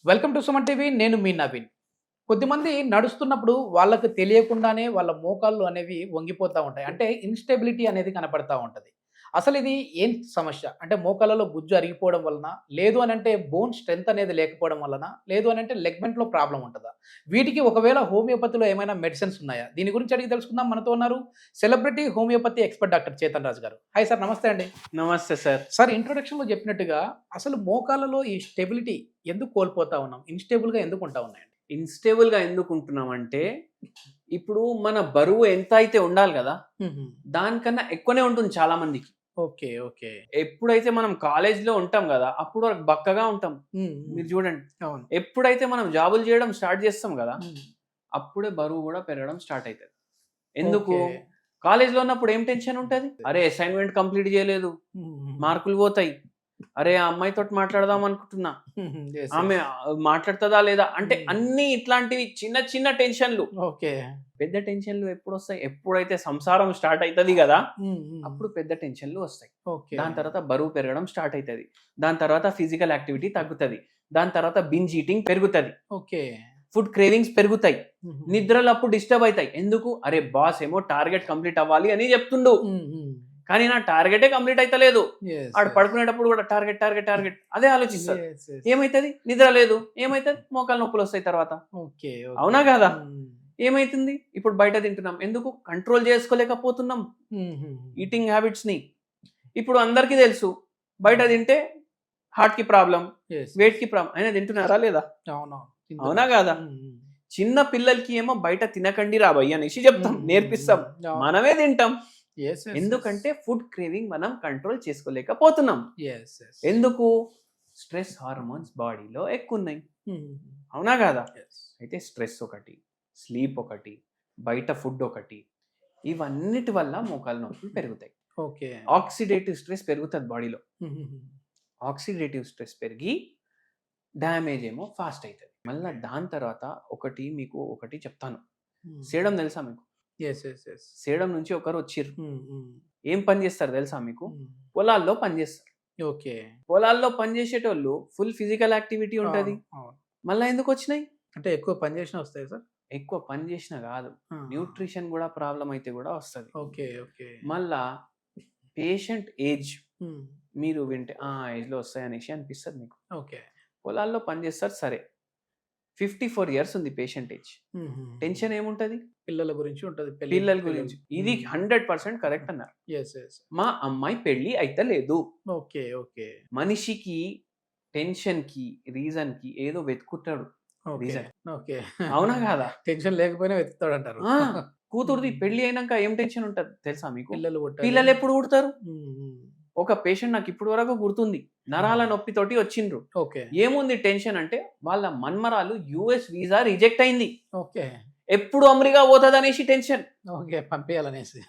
Welcome to Suman TV. నేను మీ నవీన్. కొద్దిమంది నడుస్తున్నప్పుడు వాళ్ళకి తెలియకుండానే వాళ్ళ మోకాళ్ళు అనేవి వంగిపోతా ఉంటాయి. అంటే ఇన్‌స్టెబిలిటీ అనేది కనపడతా ఉంటది. అసలు ఇది ఏం సమస్య? అంటే మోకాళ్ళలో గుజ్జు అరిగిపోవడం వలన? లేదు అనంటే బోన్ స్ట్రెంత్ అనేది లేకపోవడం వలన? లేదు అనంటే లెగ్‌మెంట్‌లో ప్రాబ్లమ్ ఉంటదా? వీటికి ఒకవేళ హోమియోపతిలో ఏమైనా మెడిసిన్స్ ఉన్నాయా? దీని గురించి అడిగి తెలుసుకుందాం. మనతో ఉన్నారు celebrity homeopathy expert doctor Chetan Raju గారు. హాయ్ సార్, నమస్తే అండి. నమస్తే సార్. సార్, ఇంట్రొడక్షన్‌లో చెప్పినట్టుగా అసలు మోకాళ్ళలో ఈ స్టెబిలిటీ ఎందుకు కోల్పోతా ఉన్నాం? ఇన్‌స్టేబుల్‌గా ఎందుకు ఉంటా ఉన్నాయండి? ఇన్‌స్టేబుల్‌గా ఎందుకుంటున్నామంటే, ఇప్పుడు మన బరువు ఎంత అయితే ఉండాలి గదా! హుహు. దానికన్నా ఎక్కువనే ఉంటుంది చాలా మందికి. ఓకే. ఓకే. ఎప్పుడైతే మనం కాలేజ్‌లో ఉంటాం గదా! అప్పుడు వరకు బక్కగా ఉంటాం. హ్మ్. హ్మ్. మీరు జూడండి. అవును. ఎప్పుడైతే మనం జాబులు జేయడం స్టార్ట్ జేస్తాం గదా! హ్మ్. అప్పుడే బరువు గూడా పెరగడం స్టార్ట్ అయితది. ఎందుకు? ఓకే. కాలేజ్‌లో ఉన్నప్పుడు ఏం టెన్షన్ ఉంటది? అరే! అసైన్‌మెంట్ కంప్లీట్ జేయలేదు. హుహు. మార్కులు పోతాయి. అరే! ఆ అమ్మాయితోటి మాట్లాడదాం అనుకుంటున్నా. హుహు. యెస్. ఆమె యెస్. మాట్లాడుతదా లేదా? అంటే హ్మ్. అన్నీ ఇట్లాంటివి చిన్న చిన్న టెన్షన్‌లు. ఓకే. పెద్ద టెన్షన్‌లు ఎప్పుడొస్తాయి? ఎప్పుడైతే సంసారం స్టార్ట్ అయితది గదా! హ్మ్. హ్మ్. అప్పుడు పెద్ద టెన్షన్‌లు వస్తాయి. ఓకే. దాని తర్వాత బరువు పెరగడం స్టార్ట్ అయితది. దాని తర్వాత ఫిజికల్ యాక్టివిటీ తగ్గుతది. దాని తర్వాత బింజ్ ఈటింగ్ పెరుగుతది. ఓకే. ఫుడ్ క్రేవింగ్స్ పెరుగుతాయి. హుహు. నిద్రలు అప్పుడు డిస్టర్బ్ అయితాయి. ఎందుకు? అరే! బాస్ ఏమో టార్గెట్ కంప్లీట్ అవ్వాలి అని చెప్తుండు. హ్మ్. హ్మ్. కానీ నా టార్గెటే కంప్లీట్ అయితలేదు. యెస్. ఆడు యెస్. పడుకునేటప్పుడు కూడా టార్గెట్, టార్గెట్, టార్గెట్ అదే ఆలోచిస్తాడు. యెస్. యెస్. ఏమైతది? నిద్ర లేదు. ఏమైతది? మోకాలు నొప్పులొస్తాయి తర్వాత. ఓకే. ఓకే. అవునా కాదా? హ్మ్. ఏమైతుంది? ఇప్పుడు బయట తింటున్నాం. ఎందుకు? కంట్రోల్ చేసుకోలేకపోతున్నాం హుహు. ఈటింగ్ హ్యాబిట్స్‌ని. ఇప్పుడు అందరికీ తెలుసు. బయట తింటే హార్ట్‌కి ప్రాబ్లమ్, యెస్. యెస్. వెయిట్‌కి ప్రాబ్లమ్. అయినా తింటున్నారా లేదా? అవునవును. అవునా తింటున్నారు. కాదా? హ్మ్. హ్మ్. చిన్న పిల్లలకి ఏమో బయట తినకండి రా భయ్ అనేసి చెప్తాం, హ్మ్. హ్మ్. నేర్పిస్తాం. హ్మ్. అవును. మనమే తింటాం. యెస్. యెస్. యెస్. ఎందుకంటే ఫుడ్ క్రేవింగ్ మనం కంట్రోల్ చేసుకోలేకపోతున్నాం. యెస్. యెస్. ఎందుకు? స్ట్రెస్ హార్మోన్స్ బాడీలో ఎక్కువున్నాయి. హుహు. అవునా కాదా? యెస్. అయితే స్ట్రెస్ ఒకటి, స్లీప్ ఒకటి, బయట ఫుడ్ ఒకటి, ఇవన్నిటి వల్ల మోకాలు నొప్పులు పెరుగుతాయి. ఓకే. ఆక్సిడేటివ్ స్ట్రెస్ పెరుగుతది బాడీలో. హుహుహు. ఆక్సిడేటివ్ స్ట్రెస్ పెరిగి డ్యామేజ్ ఏమో ఫాస్ట్ అయితది. మళ్ళా దాని తర్వాత మీకు ఒకటి చెప్తాను. హ్మ్. సేడం తెలుసా మీకు? యెస్. యెస్. యెస్. సేడం నుంచి ఒకరు వచ్చిర్రు. హ్మ్. హ్మ్. ఏం పని చేస్తారు తెలుసా మీకు? హ్మ్. పొలాల్లో పని చేస్తారు. ఓకే. పొలాల్లో పని చేసేటోళ్ళు ఫుల్ ఫిజికల్ యాక్టివిటీ ఉంటది. అవును. అవును. మళ్ళా ఎందుకొచ్చినాయి? అంటే ఎక్కువ పని చేసినా వస్తాయా సార్? ఎక్కువ పని చేసినా గాదు. ఆ! న్యూట్రిషన్ గూడా ప్రాబ్లమ్ అయితే గూడా వస్తది. ఓకే. ఓకే. మళ్ళా పేషెంట్ ఏజ్ హ్మ్. మీరు వింటే ఆ ఏజ్‌లో వస్తాయనేసి అనిపిస్తది మీకు. ఓకే. పొలాల్లో పని చేస్తారు సరే. 54 ఇయర్స్ ఉంది పేషెంట్ ఏజ్. హుహు. టెన్షన్ ఏముంటది? పిల్లల గురించి ఉంటది. పిల్లల పిల్లలు. గురించి. ఇది హ్మ్. 100% కరెక్ట్ అన్నారు. యెస్. యెస్. మా అమ్మాయి పెళ్లి అయితలేదు. ఓకే. ఓకే. మనిషికి టెన్షన్‌కి, రీజన్‌కి ఏదో వెతుకుతాడు ఓకే. రీజన్. ఓకే. అవునా కాదా? టెన్షన్ లేకపోయినా వెతుకుతాడంటారు. ఆ! కూతురిది హ్మ్. పెళ్లి అయినంక ఏం టెన్షన్ ఉంటది తెలుసా మీకు? పిల్లలు పుట్టాలి. పిల్లలెప్పుడు పుడతారు? హ్మ్. హ్మ్. ఒక పేషెంట్ నాకిప్పటి వరకు గుర్తుంది. నరాల నొప్పితోటి వచ్చిండ్రు. ఓకే. ఏముంది టెన్షన్ అంటే వాళ్ళ మన్మరాలు యూఎస్ వీసా రిజెక్ట్ అయింది. ఓకే. ఎప్పుడు అమెరికా పోతదనేసి టెన్షన్. ఓకే. పంపియాలనేసి.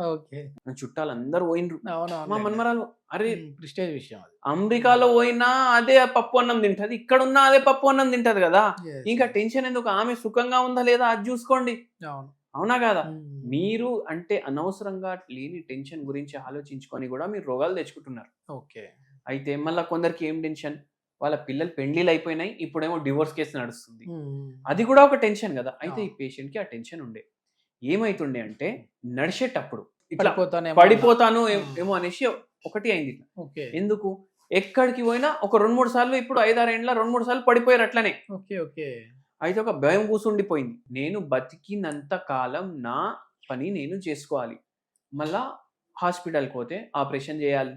ఓకే. నా చుట్టాలందరూ పోయిండ్రు. మా అవునవునులెండి. మన్మరాలు అరే! హ్మ్. ప్రెస్టీజ్ విషయం అది. అమెరికాలో పోయినా అదే పప్పు అన్నం తింటది. ఇక్కడున్నా అదే పప్పు అన్నం తింటది గదా! యెస్. ఇంకా యెస్. టెన్షన్ ఎందుకు? ఆమె సుఖంగా ఉందా లేదా అది జూసుకోండి. అవును. అవునా కాదా? హ్మ్. మీరు అంటే అనవసరంగా లేని టెన్షన్ గురించి ఆలోచించుకొని గూడా మీరు రోగాలు తెచ్చుకుంటున్నారు. ఓకే. అయితే మళ్ళా కొందరికి ఏం టెన్షన్? వాళ్ళ పిల్లలు పెండ్లిళ్ళయిపోయినాయి. ఇప్పుడేమో డివోర్స్ కేస్ నడుస్తుంది. హ్మ్. అది గూడా ఒక టెన్షన్ గదా! అయితే ఈ అవును. పేషెంట్‌కి ఆ టెన్షన్ ఉండే. ఏమైతుండే అంటే నడిచేటప్పుడు ఇట్లా పడిపోతానేమో అన్న. పడిపోతాను ఆ! ఏమో అనేసి ఒకటి అయింది ఇట్లా. ఓకే. ఎందుకు? ఎక్కడికి పోయినా ఒక 2, 3 సార్లు ఇప్పుడు 5, 6 ఏండ్ల 2, 3 సార్లు పడిపోయారు అట్లనే. ఓకే. ఓకే. అయితే ఒక భయం కూసుండిపోయింది. నేను బతికినంత కాలం నా పని నేను చేసుకోవాలి. మళ్ళా హాస్పిటల్‌కి పోతే ఆపరేషన్ జేయాలి.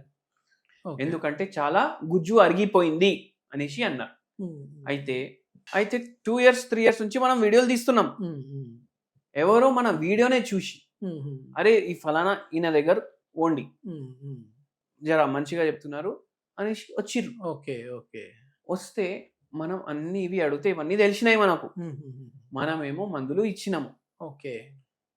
ఓకే. ఎందుకంటే చాలా గుజ్జు అరిగిపోయింది అనేసి అన్నారు. హ్మ్. హ్మ్. అయితే, అయితే 2 ఇయర్స్, 3 ఇయర్స్ నుంచి మనం వీడియోలు తీస్తున్నాం. హ్మ్. హ్మ్. ఎవరో మన వీడియోనే చూసి, హుహు. అరే! ఈ ఫలానా ఈయన దగ్గర పోండి. హ్మ్. హ్మ్. జర మంచిగా చెప్తున్నారు అనేసి వచ్చిర్రు. ఓకే. ఓకే. వస్తే మనం అన్నీ ఇవి అడిగితే ఇవన్నీ తెలిసినాయి మనకు. హుహుహు. మనమేమో మందులు ఇచ్చినాము. ఓకే.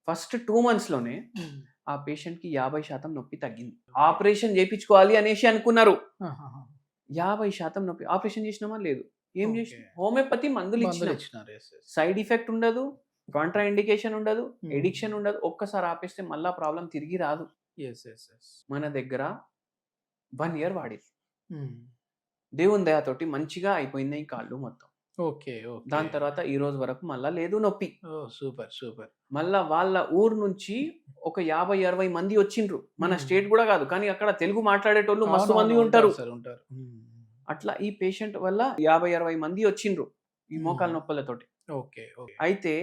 ఫస్ట్ 2 మంత్స్‌లోనే హ్మ్. ఆ పేషెంట్‌కి 50% నొప్పి తగ్గింది. ఆపరేషన్ చేపించుకోవాలి అనేసి అనుకున్నారు. ఆహాహా! 50% నొప్పి. ఆపరేషన్ చేసినామా? లేదు. ఏం ఓకే. చేసినాం? హోమియోపతి మందులిచ్చినాం. మందులిచ్చినారు. యెస్. యెస్. సైడ్ ఎఫెక్ట్ ఉండదు. కాంట్రా ఇండికేషన్ ఉండదు. హ్మ్. ఎడిక్షన్ ఉండదు. ఒక్కసారి ఆపేస్తే మళ్ళా ప్రాబ్లమ్ తిరిగి రాదు. యెస్. యెస్. యెస్. మన దగ్గర 1 ఇయర్ వాడిర్రు. హ్మ్. దేవుని దయతోటి మంచిగా అయిపోయినాయి కాళ్ళు మొత్తం. ఓకే. ఓకే. దాని తర్వాత ఈ రోజు వరకు మళ్ళా లేదు నొప్పి. ఓహ్! సూపర్. సూపర్. మళ్ళా వాళ్ళ ఊరు నుంచి ఒక 50, 60 మంది వచ్చిండ్రు. మన హ్మ్. స్టేట్ గూడా గాదు. కానీ అక్కడ తెలుగు మాట్లాడేటోళ్ళు మస్తు మంది అవునవును. ఉంటారు. సార్ ఉంటారు. హ్మ్. అట్లా ఈ పేషెంట్ వల్ల 50, 60 మంది వచ్చిండ్రు. ఈ మోకాలు హ్మ్. నొప్పులతోటి. ఓకే. ఓకే. అయితే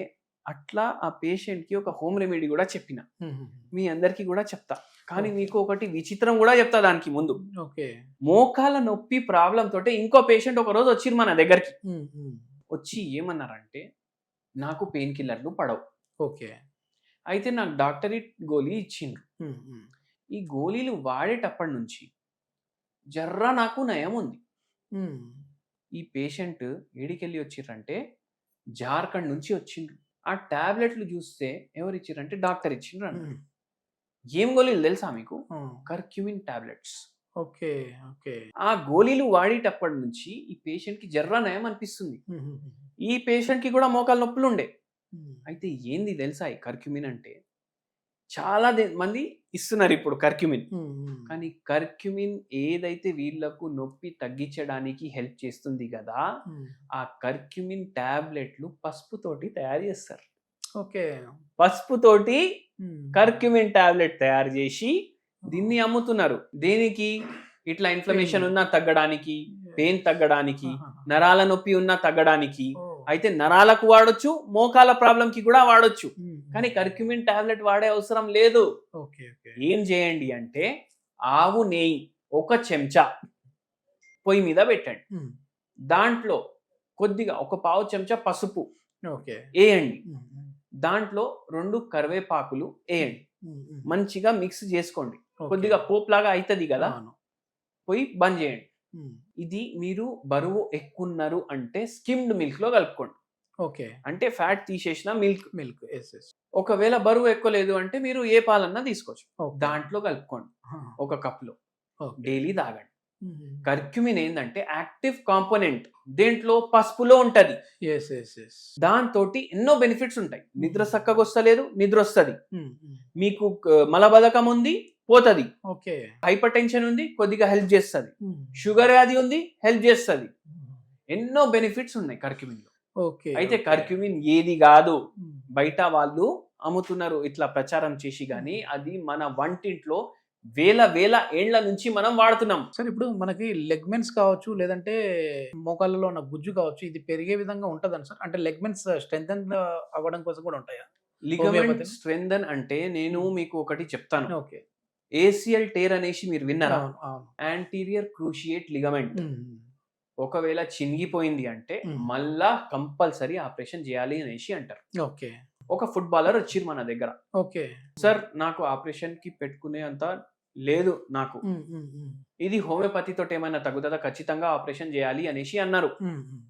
అట్లా ఆ పేషెంట్‌కి ఒక హోమ్ రెమెడీ గూడా చెప్పిన. హుహుహు. మీ అందరికీ గూడా చెప్తా. కానీ ఓకే. మీకు ఒకటి విచిత్రం గూడా చెప్తా దానికి ముందు. ఓకే. మోకాళ్ళ నొప్పి ప్రాబ్లమ్ తోటే ఇంకో పేషెంట్ ఒకరోజు వచ్చిర్రు మన దగ్గరికి. హ్మ్. హ్మ్. వచ్చి ఏమన్నారంటే, నాకు పెయిన్ కిల్లర్‌లు పడవు. ఓకే. అయితే నాకు డాక్టరీ గోళీ ఇచ్చిండ్రు. హ్మ్. హ్మ్. ఈ గోళీలు వాడేటప్పటి నుంచి జర్ర నాకు నయం ఉంది. హ్మ్. ఈ పేషెంట్ ఏడికెళ్ళి వచ్చిర్రంటే జార్ఖండ్ నుంచి వచ్చిండ్రు. ఆ టాబ్లెట్లు చూస్తే ఎవరిచ్చిర్రంటే డాక్టర్ ఇచ్చిండ్రు అన్నారు. హ్మ్. ఏం గోళీలు తెలుసా మీకు? హ్మ్. Curcumin tablets. ఓకే. ఓకే. ఆ గోళీలు వాడేటప్పటి నుంచి ఈ పేషెంట్‌కి జర్ర నయం అనిపిస్తుంది. హుహుహు. ఈ పేషెంట్‌కి కూడా మోకాలు నొప్పులుండే. హ్మ్. అయితే ఏంది తెలుసా ఈ కర్క్యూమిన్ అంటే? చాలా మంది ఇస్తున్నారు ఇప్పుడు కర్క్యూమిన్. హ్మ్. హ్మ్. కానీ కర్క్యూమిన్ ఏదైతే వీళ్ళకు నొప్పి తగ్గించడానికి హెల్ప్ చేస్తుంది గదా! హ్మ్. ఆ కర్క్యూమిన్ టాబ్లెట్లు పసుపుతోటి తయారు చేస్తారు. ఓకే. పసుపుతోటి హ్మ్. కర్క్యూమిన్ టాబ్లెట్ తయారు చేసి దీన్ని అమ్ముతున్నారు. దేనికి? ఇట్లా ఇన్‌ఫ్లమేషన్ పెయిన్. ఉన్నా తగ్గడానికి, పెయిన్ తగ్గడానికి, ఆహాహా! నరాల నొప్పి ఉన్నా తగ్గడానికి. ఓహ్! అయితే నరాలకు వాడొచ్చు, మోకాల ప్రాబ్లమ్‌కి కూడా వాడొచ్చు. హ్మ్. కానీ హ్మ్. కర్క్యూమిన్ టాబ్లెట్ వాడే అవసరం లేదు. ఓకే. ఓకే. ఏం చేయండి అంటే ఆవు నెయ్యి ఒక చెంచా పొయ్యి మీద పెట్టండి. హ్మ్. దాంట్లో కొద్దిగా ఒక పావు చెంచా పసుపు ఓకే. ఎయండి. హ్మ్. హ్మ్. దాంట్లో 2 కరివేపాకులు ఎయండి. హ్మ్. హ్మ్. మంచిగా మిక్స్ చేసుకోండి. ఓకే. కొద్దిగా పోపులాగా అయితది గదా! అవును. పోయి బంద్ చేయండి. హ్మ్. ఇది మీరు బరువు ఎక్కున్నారు అంటే స్కిమ్డ్ మిల్క్‌లో కలుపుకోండి. ఓకే. అంటే ఫ్యాట్ తీసేసిన మిల్క్. మిల్క్. యెస్. యెస్. ఒకవేళ బరువు ఎక్కువ లేదు అంటే మీరు ఏ పాలన్నా తీసుకోవచ్చు. ఓకే. దాంట్లో కలుపుకోండి. ఆ! ఒక కప్‌లో. ఓకే. డైలీ తాగండి. హుహు. కర్క్యూమిన్ ఏందంటే యాక్టివ్ కాంపోనెంట్. దేంట్లో పసుపులో ఉంటది. యెస్. యెస్. యెస్. దాంతోటి ఎన్నో బెనిఫిట్స్ ఉంటాయి. నిద్ర హుహు. సక్కగొస్తలేదు, నిద్రొస్తది. హ్మ్. హ్మ్. మీకు మలబద్ధకం ఉంది, పోతది. ఓకే. హైపర్ టెన్షన్ ఉంది, కొద్దిగా హెల్ప్ చేస్తది. హ్మ్. షుగర్ వ్యాధి ఉంది, హెల్ప్ చేస్తది. హ్మ్. ఎన్నో బెనిఫిట్స్ ఉన్నాయి కర్క్యూమిన్‌లో. ఓకే. అయితే ఓకే. కర్క్యూమిన్ ఏది గాదు. హ్మ్. బయట వాళ్ళు అమ్ముతున్నారు ఇట్లా ప్రచారం చేసి గాని, హ్మ్. అది మన వంటింట్లో వేల వేల ఏండ్ల నుంచి మనం వాడుతున్నాం. సార్ ఇప్పుడు మనకి లెగ్‌మెన్స్ కావచ్చు, లేదంటే మోకాళ్ళలో ఉన్న గుజ్జు కావచ్చు, ఇది పెరిగే విధంగా ఉంటదండి సార్? అంటే లెగ్‌మెన్స్ స్ట్రెంథెన్ అవ్వడం కోసం కూడా ఉంటాయా? లిగమెంట్ హోమియోపతిలో? స్ట్రెంథెన్ అంటే నేను హ్మ్. మీకు ఒకటి చెప్తాను. ఓకే. ఏసీఎల్ టేర్ అనేసి మీరు విన్నారా? అవును. అవును. Anterior cruciate ligament. హ్మ్. హ్మ్. ఒకవేళ చినిగిపోయింది అంటే హ్మ్. మళ్ళా కంపల్సరీ ఆపరేషన్ చేయాలి అనేసి అంటారు. ఓకే. ఒక ఫుట్‌బాలర్ వచ్చిర్రు మన దగ్గర. ఓకే. సార్ నాకు ఆపరేషన్‌కి పెట్టుకునే అంత లేదు నాకు. హ్మ్. హ్మ్. హ్మ్. ఇది హోమియోపతి తోటి ఏమైనా తగ్గుతదా? ఖచ్చితంగా ఆపరేషన్ చేయాలి అనేసి అన్నారు. హ్మ్. హ్మ్.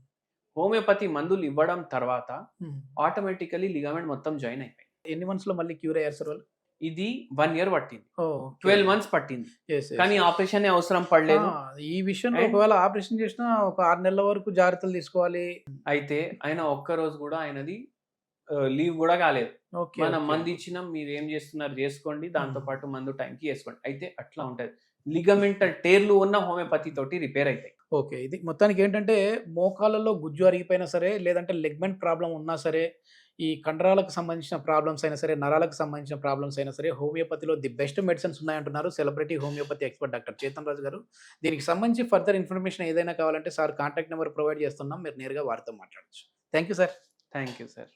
హోమియోపతి మందులు ఇవ్వడం తర్వాత హ్మ్. ఆటోమేటికల్లీ లిగమెంట్ మొత్తం జాయిన్ అయిపోయింది. ఎన్ని మంత్స్‌లో మళ్ళీ క్యూర్ అయ్యారు సార్ వాళ్ళు? ఇది 1 ఇయర్ పట్టింది. ఓహ్! ఓకే. 12 మంత్స్ పట్టింది. యెస్. యెస్. కానీ యెస్. ఆపరేషనే అవసరం ఆ! పడలేదు. ఈ విషయంలో అండ్ ఒకవేళ ఆపరేషన్ చేసినా ఒక 6 నెలల వరకు జాగ్రత్తలు తీసుకోవాలి. అయితే ఆయన ఒక్కరోజు గూడా ఆయనది లీవ్ గూడా కాలేదు. ఓకే. మనం ఓకే. మందిచ్చినాం మీరేం జేస్తున్నారు జేసుకోండి. దాంతో హ్మ్. పాటు మందు టైంకి యేసుకోండి. అయితే అట్లా ఉంటది. లిగమెంటల్ టేర్‌లు ఉన్న హోమియోపతి తోటి రిపేర్ అయితాయి. ఓకే. ఇది మొత్తానికేంటంటే మోకాళ్ళలో గుజ్జు అరిగిపోయినా సరే, లేదంటే లెగ్‌మెంట్ ప్రాబ్లమ్ ఉన్నా సరే, ఈ కండరాలకు సంబంధించిన ప్రాబ్లమ్స్ అయినా సరే, నరాలకు సంబంధించిన ప్రాబ్లమ్స్ అయినా సరే, హోమియోపతిలో ది బెస్ట్ మెడిసిన్స్ ఉన్నాయంటున్నారు celebrity homeopathy expert doctor Chetan Raju గారు. దీనికి సంబంధించి ఫర్దర్ ఇన్ఫర్మేషన్ ఏదైనా కావాలంటే సార్ కాంటాక్ట్ నంబర్ ప్రొవైడ్ చేస్తున్నాం. మీరు నేరుగా వారితో మాట్లాడొచ్చు. Thank you sir. Thank you sir.